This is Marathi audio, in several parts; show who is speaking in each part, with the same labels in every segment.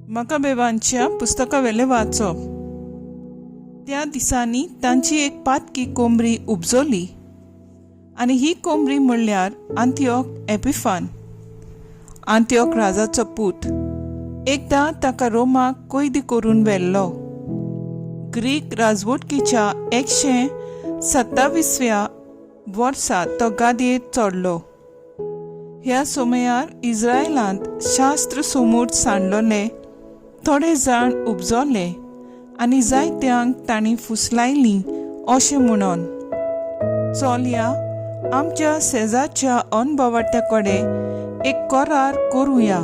Speaker 1: म्हाका बेबांच्या पुस्तकां वेले वाचप. त्या दिसांनी तांची एक पातकी कोंबरी उपजली आनी ही कोंबरी म्हणल्यार आंतियोक एपिफान, आंतियोक राजाचो पूत. एकदां ताका रोमाक कैदी करून व्हेल्लो. ग्रीक राजवटकीच्या 127व्या वर्सा तो गादयेर चडलो. ह्या समयार इस्रायलांत शास्त्र समूट सांडलोले थोडे जाण उपजले आनी जायत्यांक तांणी फुसलायलीं अशें म्हणून, चलया आमच्या शेजारच्या अनभवाट्या कडेन एक करार करुया,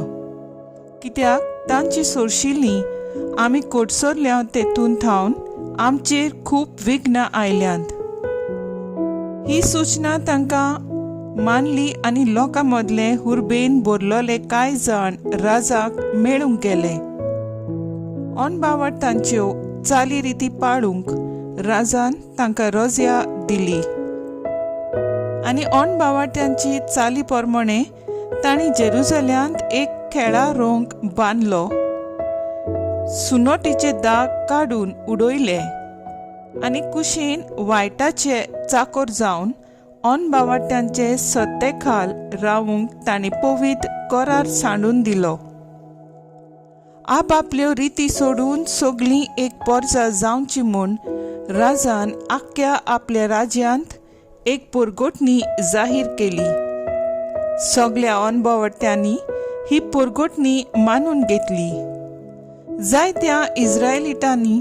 Speaker 1: कित्याक तांची सोरशिल्लीं आमी कोडसरल्या तेतून थावन आमचेर खूब विघ्नां आयल्यांत. ही सूचना तांकां मानली आनी लोकां मदले हुर्बेन भरलोले कांय जाण राजाक मेळूंक गेले. अनभावट तांच्यो चाली रिती पाळूंक राजान तांकां रजा दिली आनी अनभावाट्यांची चाली प्रमाणे तांणी जेरुसलेमांत एक खेळा रोंग बांदलो. सुनोटीचे दाग काडून उडयले आनी कुशीन वायटाचे चाकर जावन अनभावाट्यांचे सत्तेखाल रावूंक तांणी पवित्र करार सांडून दिलो. आपल्यो रिती सोडून सगळीं एक परजा जावची म्हूण राजान आख्ख्या आपल्या राज्यांत एक परगोटणी जाहीर केली. सगळ्या अनभवाट्यांनी ही परगोटणी मानून घेतली. जायत्या इस्रायलिटांनी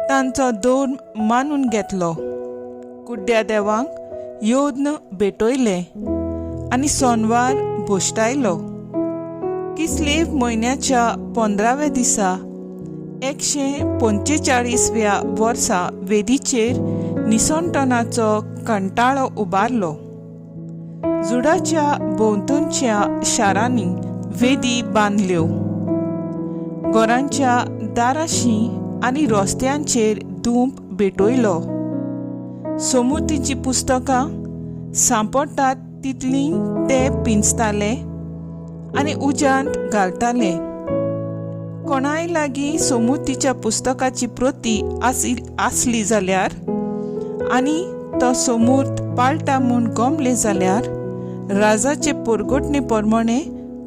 Speaker 1: तांचो धर्म मानून घेतलो, कुड्ड्या देवांक योद्न भेटयले आनी सोनवार भोश्टायलो. किस्लेव म्हयन्याच्या 15व्या दिसा 145व्या वर्सा वेदीचेर निसंटनाचो कंटाळो उबारलो. जुडाच्या भोंवतणच्या शारांनी वेदी बांदल्यो. घरांच्या दाराशीं आनी रस्त्यांचेर धूप भेटयलो. समृद्धीची पुस्तकां सांपडटात तितलीं ते पिंजताले आनी उज्यांत घालताले. कोणाय लागीं समृद्धीच्या पुस्तकाची प्रती आसली जाल्यार आनी तो समूर्त पाळटा म्हूण गमले जाल्यार राजाचे परगोटणे प्रमाणे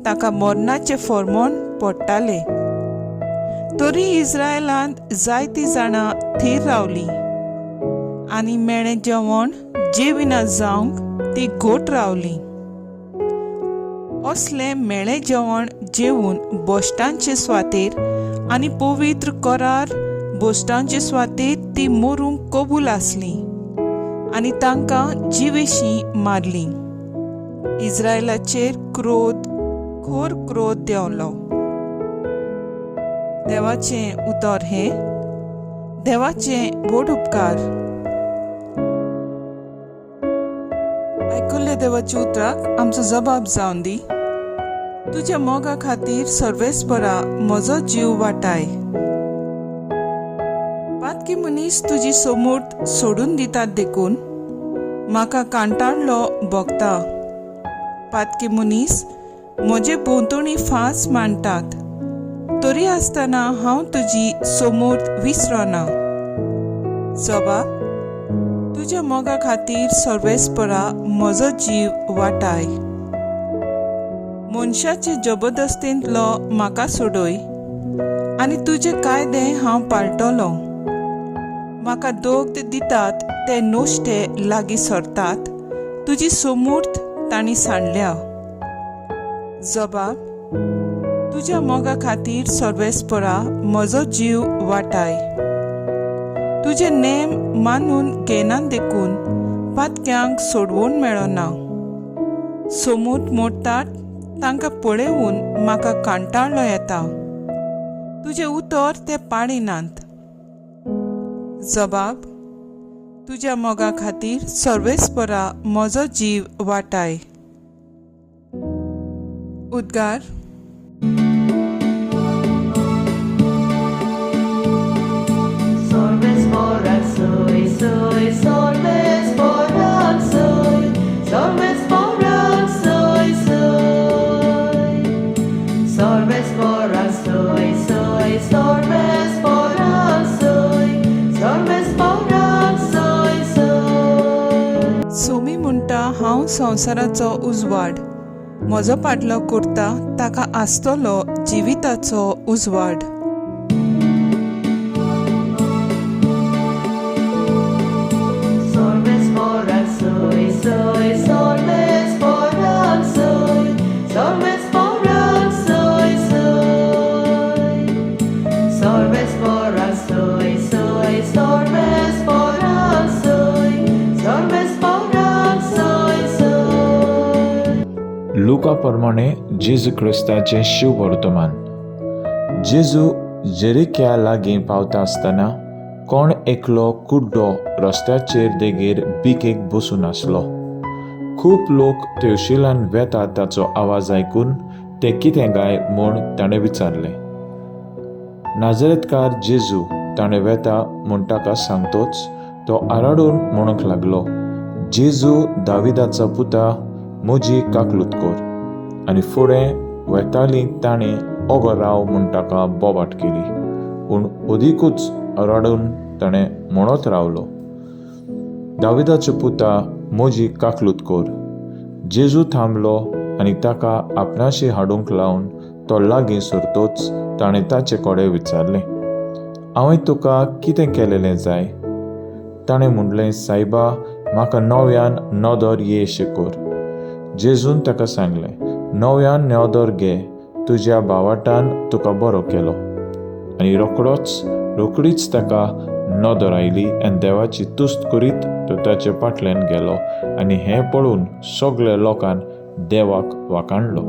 Speaker 1: ताका मरणाचे फर्मोण पडटाले. तरी इस्रायलांत जायतीं जाणां थीर रावलीं आनी मेळें जेवण जेविना जावंक ती घोट रावलीं. असलें मेळें जेवण जेवून बोश्टांचे स्वातेर आनी पवित्र करार बोश्टांचे स्वातेर ती मरूंक कबूल आसलीं आनी तांकां जिवेशीं मारलीं. इस्रायलाचेर घोर क्रोध देंवलो. देवाचें उतर हें. देवाचे व्हड उपकार. आयकल्ल्या देवाच्या उतराक आमचो जबाब जावन दी. तुज्या मोगा खातीर सर्वेस्परा म्हजो जीव वाटाय. पातकी मनीस तुजी समूर्त सोडून दितात देखून म्हाका कांटाळलो भोगता. पातकी मनीस म्हजे भोंवतणी फास मांडटात, तरी आसतना हांव तुजी समूर्त विसरना. जबाब. तुज्या मोगा खातीर सर्वेस्परा म्हजो जीव वाटाय. मनशाचे जबरदस्तींतलो म्हाका सोडय आनी तुजे कायदे हांव पाळटलो. म्हाका दोग दितात ते नोश्टे लागीं सरतात, तुजी समूर्त तांणी सांडल्या. जबाब. तुज्या मोगा खातीर सर्वेस्परा म्हजो जीव वाटाय. तुजे नेम मानून घेनात देखून पातक्यांक सोडवून मेळना. समूत मोडटात तांकां पळेवून म्हाका कांटाळो येता. तुजे उतर ते पाळिनात. जबाब. तुज्या मोगा खातीर सर्वेस्परा म्हजो जीव वाटाय. उद्गार.
Speaker 2: Salves por soy, soy.
Speaker 1: संवसाराचो उजवाड. म्हजो पाटलो करता ताका आसतलो जिविताचो उजवाड.
Speaker 2: लुका प्रमाणे जेजू क्रिस्ताचें शिव वर्तमान. जेजू जेरिक्या लागीं पावता आसतना कोण एकलो कुड्डो रस्त्याचेर देगेर बिकेक बसून आसलो. खूब लोक तेवशिलान वेतात ताचो आवाज आयकून ते कितें गाय म्हूण ताणें विचारलें. नाजरेतकार जेजू ताणें वेता म्हूण ताका सांगतोच तो आराडून म्हणूंक लागलो, जेजू दाविदाचा पुता, म्हजी काकलूत कोर. आनी फुडें वेताली ताणें ओगो राव म्हूण ताका बोबाट केली. पूण अदिकूच आराडून ताणें म्हणत रावलो, दाविदाचो पुता, म्हजी काकलूत कोर. जेजू थांबलो आनी ताका आपणाशी हाडूंक लावन तो लागीं सरतोच ताणें ताचे कडेन विचारलें, हांवें तुका कितें केलेलें जाय? ताणें म्हणलें, सायबा, म्हाका नव्यान नोदोर येयशें कोर. जेजून ताका सांगलें, नव्यान नेवदोर घे, तुज्या बावाटान तुका बरो केलो. आनी रोकडीच ताका नोदोर आयली आनी देवाची तुस्त करीत तो ताचे फाटल्यान गेलो. आनी हें पळोवन सगळ्या लोकान देवाक वाखाणलो.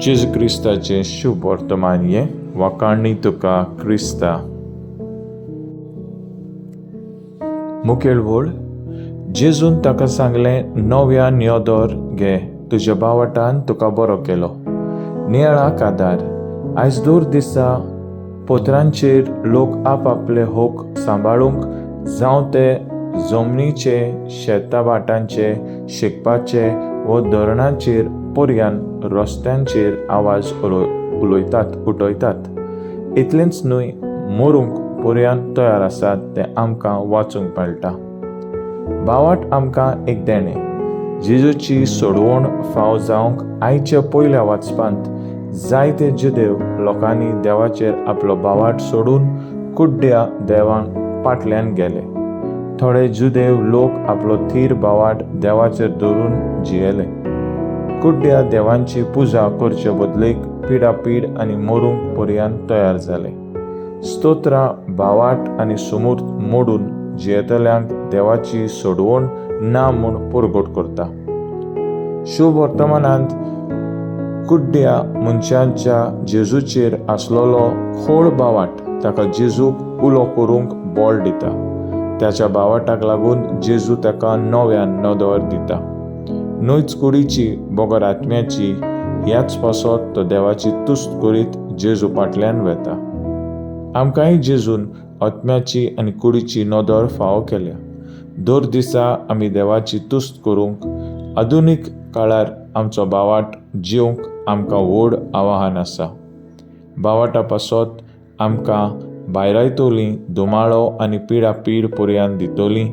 Speaker 2: जेजू क्रिस्ताचें शुभ वर्तमान हें वाखाणणी तुका क्रिस्ता. मुखेल वळ. जेजून ताका सांगलें, नव्या नेवदोर घे, तुज्या बावाटान तुका बरो केलो. नियाळाक आदार. आयज दोर दिसा पोतरांचेर लोक आपआपले होक सांबाळूंक, जावं ते जमनीचे, शेता भाटांचे, शिकपाचे व धरणांचेर पर्यान रस्त्यांचेर आवाज उलयतात. इतलेंच न्हय, मरूंक पर्यान तयार आसात ते आमकां वाचूंक मेळटा. बावाट आमकां एक देणें. जेजूची सोडवण फाव जावंक आयच्या पयल्या वाचपांत जायते जुदेव लोकांनी देवाचेर आपलो बावाट सोडून कुड्ड्या देवाक फाटल्यान गेले. थोडे जुदेव लोक आपलो थीर बावाट देवाचेर दवरून जियेले. कुड्ड्या देवांची पुजा करचे बदलेक पिडापीड आनी मरूंक पर्यान तयार जाले. स्तोत्रां, बावाट आनी समूर्त मोडून जियेतल्यांक देवाची सोडवण ना म्हूण पुरगोट करता. शुभ वर्तमानांत कुड्ड्या मनशांच्या जेजूचेर आसलोलो खोळ बावाट ताका जेजूक उलो करूंक बोल दिता. त्याच्या बावाटाक लागून जेजू ताका नव्यान नोदोर दिता. न्हयच कुडीची बोगर आत्म्याची ह्याच पासत तो देवाची तुस्त करीत जेजू फाटल्यान वेता. आमकांय जेजून आत्म्याची आनी कुडीची नोदोर फावो केल्या. दर दिसा आमी देवाची तुस्त करूंक आधुनीक काळार आमचो बावाट जिवंक आमकां व्हड आव्हान आसा. बावाटा पासत आमकां भायरायतलीं दुमाळो आनी पिडापीड पर्यान दितलीं.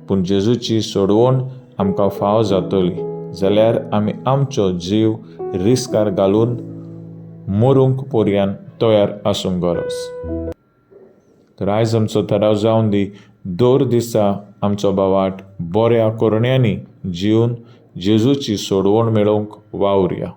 Speaker 2: पूण जेजूची सोडवण आमकां फाव जातली जाल्यार आमी आमचो जीव रिस्कार घालून मरूंक पर्यान तयार आसूंक गरज. तर आयज आमचो थाराव जावन दी, दर दिसा आमचो बावाट बऱ्या कोरण्यांनी जिवन जेजूची सोडवण मेळोवंक वावुरया.